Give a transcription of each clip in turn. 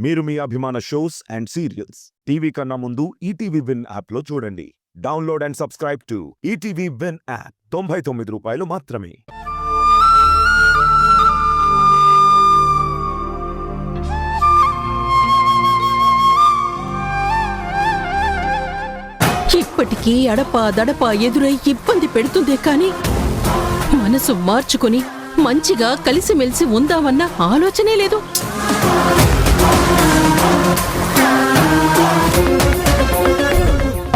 మీరు మీ అభిమాన shows and serials TV కన్నా ముందు ఈటీవీ విన్ యాప్లో చూడండి. Download and subscribe to ETV win app. 99 రూపాయలు మాత్రమే. ఇప్పటికీ అడపా దడపా ఎదురై ఇబ్బంది పెడుతుందే కాని మనసు మార్చుకుని మంచిగా కలిసిమెలిసి ఉందామన్న ఆలోచనే లేదు.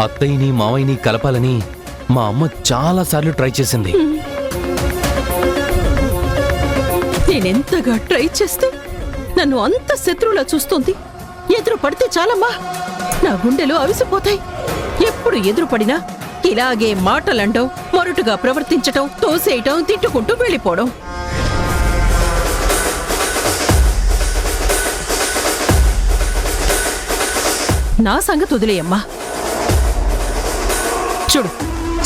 అత్తయ్యని మావయ్యని కలపాలని మా అమ్మ చాలాసార్లు ట్రై చేసింది. నేనెంతగా ట్రై చేస్తే నన్ను అంత శత్రువులా చూస్తోంది. ఎదురు పడితే చాలమ్మా, నా గుండెలు అవిసిపోతాయి. ఎప్పుడు ఎదురు పడినా ఇలాగే మాటలండం, మొరటుగా ప్రవర్తించటం, తోసేయటం, తిట్టుకుంటూ వెళ్ళిపోవడం. నా సంగతి వదిలేయమ్మా. చూడు,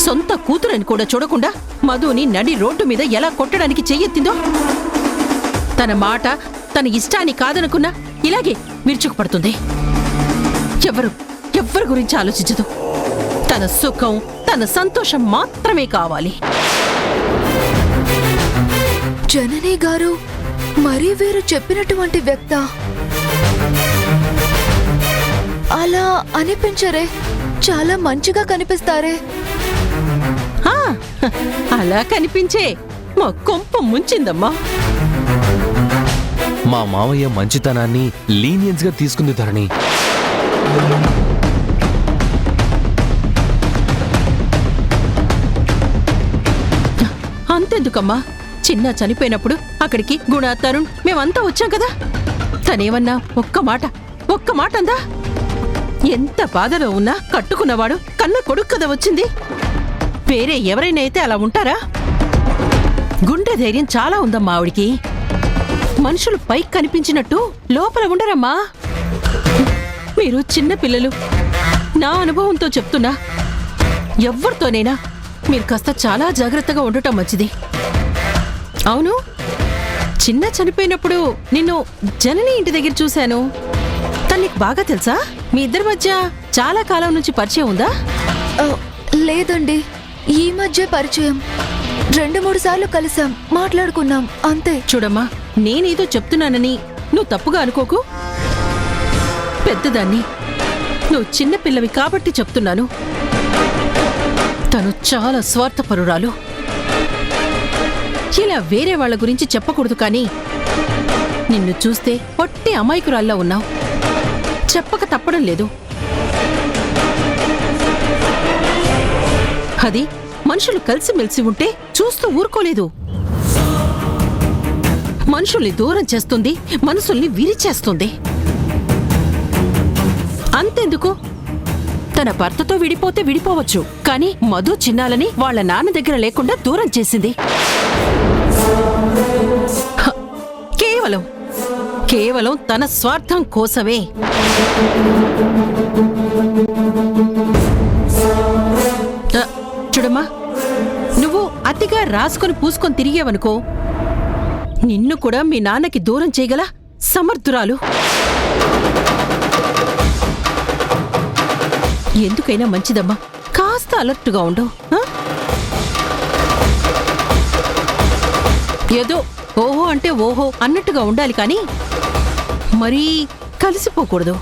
సొంత కూతురని కూడా చూడకుండా మధుని నడి రోడ్డు మీద ఎలా కొట్టడానికి చెయ్యెత్తిందో. తన మాట తన ఇష్టాన్ని కాదనుకున్నా ఇలాగే విరుచుకుపడుతుంది. ఎవ్వరి గురించి ఆలోచించదు. తన సుఖం, తన సంతోషం మాత్రమే కావాలి. జనని గారు మరీ వీరు చెప్పినటువంటి వ్యక్త అలా అనిపించరే, చాలా మంచిగా కనిపిస్తారే. అలా కనిపించే మా కొంప ముంచిందమ్మా. మా మావయ్య మంచితనాన్ని లీనియన్స్ గా తీసుకుంది ధరణి. అంతెందుకమ్మా, చిన్న చనిపోయినప్పుడు అక్కడికి గుణ, తరుణ్ మేమంతా వచ్చాం కదా. తనేమన్నా ఒక్క మాట అందా? ఎంత బాధలో ఉన్నా కట్టుకున్నవాడు కన్న కొడుకు కదా వచ్చింది. వేరే ఎవరైనా అయితే అలా ఉంటారా? గుండె ధైర్యం చాలా ఉందమ్మా ఆవిడికి. మనుషులు పైకి కనిపించినట్టు లోపల ఉండరమ్మా. మీరు చిన్న పిల్లలు. నా అనుభవంతో చెప్తున్నా, ఎవ్వరితోనైనా మీరు కాస్త చాలా జాగ్రత్తగా ఉండటం మంచిది. అవును, చిన్న చనిపోయినప్పుడు నిన్ను జనని ఇంటి దగ్గర చూశాను. తనకి బాగా తెలుసా? మీ ఇద్దరి మధ్య చాలా కాలం నుంచి పరిచయం ఉందా? లేదండి, ఈ మధ్య పరిచయం. 2-3 సార్లు కలిసాం, మాట్లాడుకున్నాం, అంతే. చూడమ్మా, నేనేదో చెప్తున్నానని నువ్వు తప్పుగా అనుకోకు. పెద్దదాన్ని, నువ్వు చిన్నపిల్లవి కాబట్టి చెప్తున్నాను. తను చాలా స్వార్థపరురాలు. ఇలా వేరే వాళ్ల గురించి చెప్పకూడదు, కానీ నిన్ను చూస్తే పొట్టి అమాయకురాల్లా ఉన్నావు. చెప్పక తప్పడం లేదు. అది మనుషులు కలిసిమెలిసి ఉంటే చూస్తూ ఊరుకోలేదు. మనుషుల్ని దూరం చేస్తుంది, మనసుల్ని విరిచేస్తుంది. అంతెందుకు, తన భర్తతో విడిపోతే విడిపోవచ్చు, కానీ మధు చిన్నాలని వాళ్ళ నాన్న దగ్గర లేకుండా దూరం చేసింది. కేవలం తన స్వార్థం కోసమే. చూడమ్మా, నువ్వు అతిగా రాసుకొని పూసుకొని తిరిగేవనుకో, నిన్ను కూడా మీ నాన్నకి దూరం చేయగల సమర్థురాలు. ఎందుకైనా మంచిదమ్మా, కాస్త అలర్ట్గా ఉండు. ఏదో ఓహో అంటే ఓహో అన్నట్టుగా ఉండాలి, కానీ మరీ కలిసిపోకూడదు.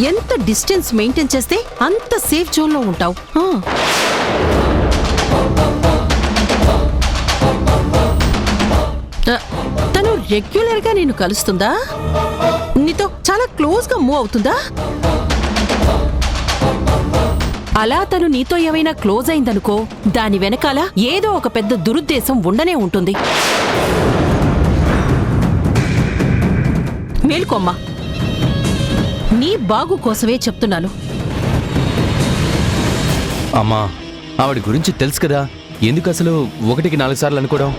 ఎంత డిస్టెన్స్ మెయింటైన్ చేస్తే అంత సేఫ్ జోన్లో ఉంటావు. తను రెగ్యులర్గా నేను కలుస్తుందా? నీతో చాలా క్లోజ్గా మూవ్ అవుతుందా? అలా తను నీతో ఏమైనా క్లోజ్ అయిందనుకో, దాని వెనకాల ఏదో ఒక పెద్ద దురుద్దేశం ఉండనే ఉంటుంది. మేల్కొమ్మా, నీ బాగు కోసమే చెప్తున్నాను. అమ్మా, ఆవిడ గురించి తెలుసు కదా, ఎందుకు అసలు 1కి 4 సార్లు అనుకోవడం?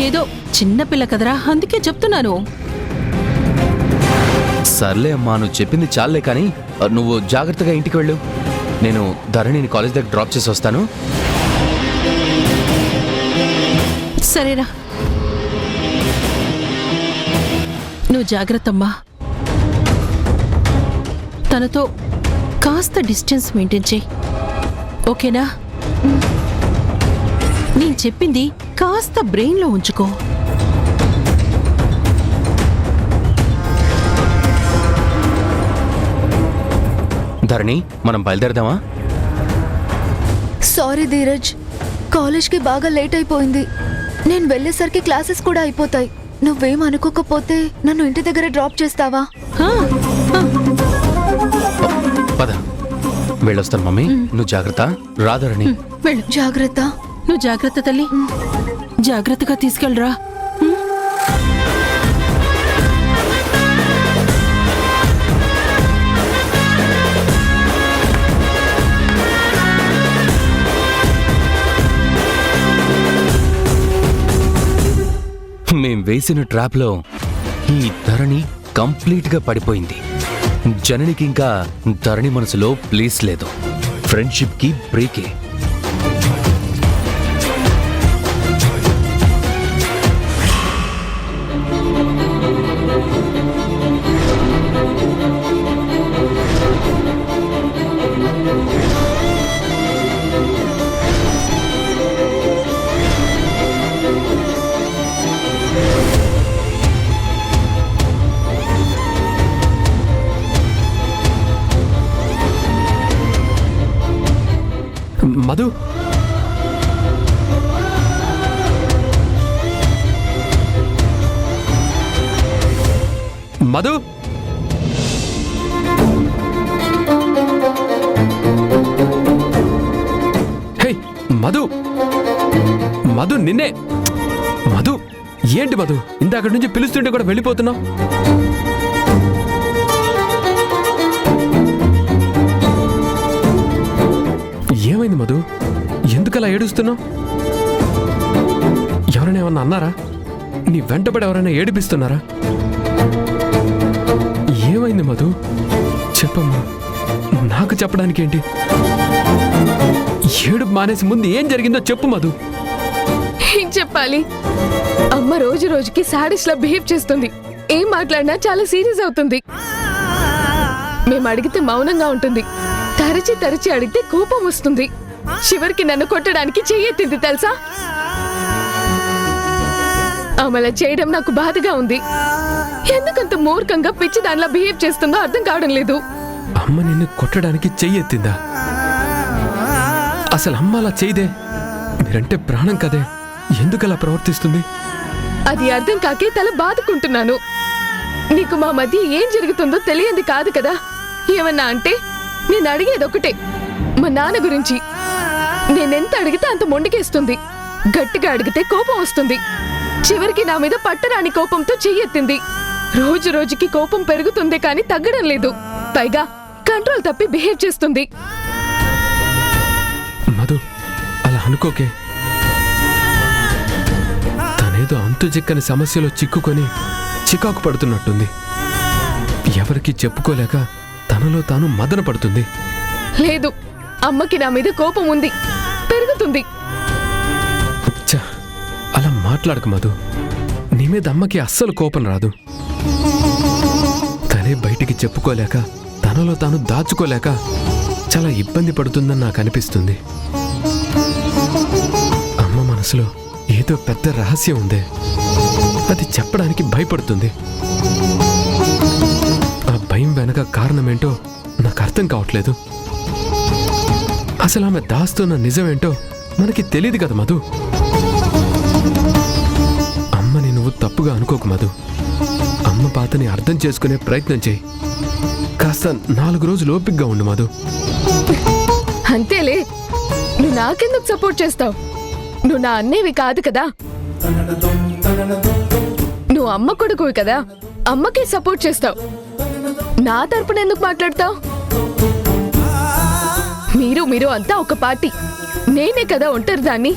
ఏదో చిన్నపిల్ల కదరా, అందుకే చెప్తున్నాను. సర్లే అమ్మా, నువ్వు చెప్పింది చాలే, కానీ నువ్వు జాగ్రత్తగా ఇంటికి వెళ్ళు. నేను ధరణిని కాలేజ్ దగ్గర డ్రాప్ చేసి వస్తాను. సరేనా? నువ్వు జాగ్రత్తమ్మా. తనతో కాస్త డిస్టెన్స్ మెయింటైన్ చేయి, ఓకేనా? నేను చెప్పింది కాస్త బ్రెయిన్లో ఉంచుకో. ధరణి, మనం బయలుదేరదామా? సారీ ధీరజ్, కాలేజ్కి బాగా లేట్ అయిపోయింది. నేను వెళ్ళేసరికి క్లాసెస్ కూడా అయిపోతాయి. నువ్వేం అనుకోకపోతే నన్ను ఇంటి దగ్గర డ్రాప్ చేస్తావా? ఆ, ఆ, పద, వెళ్ళొస్తాను మమ్మీ. నువ్వు జాగ్రత్త. రా ధరణి. వెళ్ళు. జాగ్రత్త. నువ్వు జాగ్రత్త తల్లి, జాగ్రత్తగా తీసుకెళ్ళరా. మేం వేసిన ట్రాప్లో ఈ ధరణి కంప్లీట్ గా పడిపోయింది. జననికి ఇంకా ధరణి మనసులో ప్లేస్ లేదు. ఫ్రెండ్షిప్ కి బ్రేకే. మధు, మధు, హే మధు, మధు నిన్నే. మధు, ఏంటి మధు, ఇందాక నుంచి పిలుస్తుంటే కూడా వెళ్ళిపోతున్నావు? ఏమైంది మధు, ఎందుకలా ఏడుస్తున్నావు? ఎవరైనా ఏమన్నా అన్నారా? నీ వెంటబడి ఎవరైనా ఏడిపిస్తున్నారా? ఏమైంది మధు, చెప్పమ్మా. నాకు చెప్పడానికి ఏంటి? ఏడుపు మానేసి ముందు ఏం జరిగిందో చెప్పు మధు. ఏం చెప్పాలి? అమ్మ రోజు రోజుకి సాడిస్ట్ లా బిహేవ్ చేస్తుంది. ఏం మాట్లాడినా చాలా సీరియస్ అవుతుంది. మేము అడిగితే మౌనంగా ఉంటుంది. తరచి తరచి అడిగితే కోపం వస్తుంది. చివరికి నన్ను కొట్టడానికి చెయ్యెత్తింది తెలుసా? అమలా చేయడం నాకు బాధగా ఉంది. ఎందుకంత మూర్ఖంగా పిచ్చి దానిలా బిహేవ్ చేస్తుందో అర్థం కావడం లేదు. అమ్మ నిన్ను కొట్టడానికి చెయ్యెత్తిందా? అసలు అమ్మ అలా చేయదే. మీరంటే ప్రాణం కదే, ఎందుకలా ప్రవర్తిస్తుంది? అది అర్థం కాకే తల బాదుకుంటున్నాను. నీకు మా మధ్య ఏం జరుగుతుందో తెలియంది కాదు కదా. ఏమన్నా అంటే నేను అడిగేదొకటే, మా నాన్న గురించి. నేనెంత అడిగితే అంత మొండికేస్తుంది. గట్టిగా అడిగితే కోపం వస్తుంది. చివరికి నా మీద పట్టరాని కోపంతో చెయ్యెత్తింది. రోజు రోజుకి కోపం పెరుగుతుంది కానీ తగ్గడం లేదు. పైగా కంట్రోల్ తప్పి బిహేవ్ చేస్తుంది. మధు, అలా అనుకోకే. తనేదో అంతు చిక్కని సమస్యలో చిక్కుకొని చికాకు పడుతున్నట్టుంది. ఎవరికి చెప్పుకోలేక తనలో తాను మదన పడుతుంది. లేదు, అమ్మకి నా మీద కోపం ఉంది, పెరుగుతుంది. ఛ, అలా మాట్లాడకు మధు. నీ మీద అమ్మకి అస్సలు కోపం రాదు. తనే బయటికి చెప్పుకోలేక తనలో తాను దాచుకోలేక చాలా ఇబ్బంది పడుతుందని నాకు అనిపిస్తుంది. అమ్మ మనసులో ఏదో పెద్ద రహస్యం ఉందే, అది చెప్పడానికి భయపడుతుంది. ఆ భయం వెనక కారణమేంటో నాకు అర్థం కావట్లేదు. అసలు ఆమె దాస్తున్న నిజమేంటో మనకి తెలియదు కదా మధు. అమ్మని నువ్వు తప్పుగా అనుకోకు మధు. అమ్మ బాధని అర్థం చేసుకునే ప్రయత్నం చేయి. కాస్త 4 రోజులు ఓపికగా ఉండు మధు. అంతేలే, నువ్వు నాకెందుకు సపోర్ట్ చేస్తావు? నువ్వు నా అన్నేవి కాదు కదా. నువ్వు అమ్మ కొడుకువి కదా, అమ్మకే సపోర్ట్ చేస్తావు. నా తరపున ఎందుకు మాట్లాడతావు? మీరు అంతా ఒక పార్టీ. నేనే కదా ఒంటరి దాన్ని.